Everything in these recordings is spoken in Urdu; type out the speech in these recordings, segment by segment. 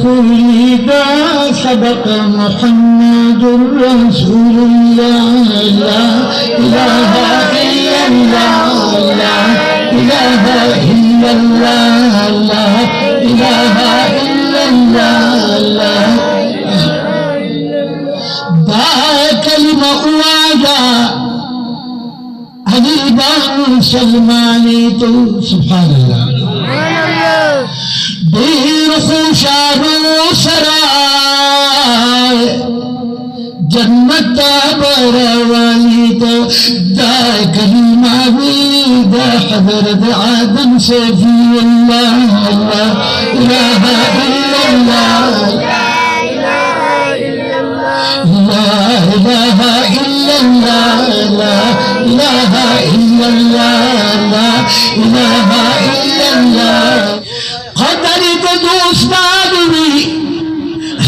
خلدا سبق محمد رسول الله لا إله إلا الله لا إله إلا الله لا إله إلا الله لا دا كلمة واحدة حبيبان سلماني تو سبحان الله بیر خوشانو سرائے جنت بروالی تو دا کلمہ بھی دا حضرت آدم سے فی اللہ لا الہ الا اللہ لا الہ الا اللہ لا الہ الا اللہ لا الہ الا اللہ قدر کو دوست آدمی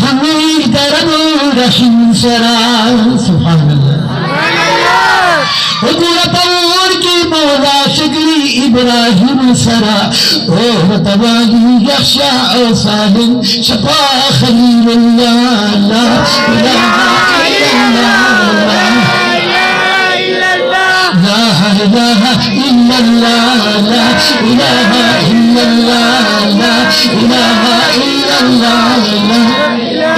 ہمیں درد رحم سرا سبحان اللہ حضور طور کی مولا شکری ابراہیم سرا اور تباہی یخشا او سالم شفا خلیل اللہ لا الہ الا اللہ لا إله إلا الله لا إله إلا الله لا إله إلا الله لا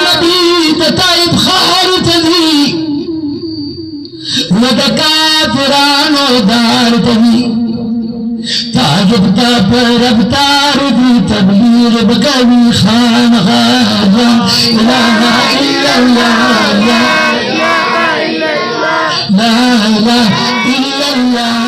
نبي تتعب خارتني ودكافران ودار تني تعجب تبرب تاردي تبلير بقوي خان غاية إله إلا الله لا إله إلا الله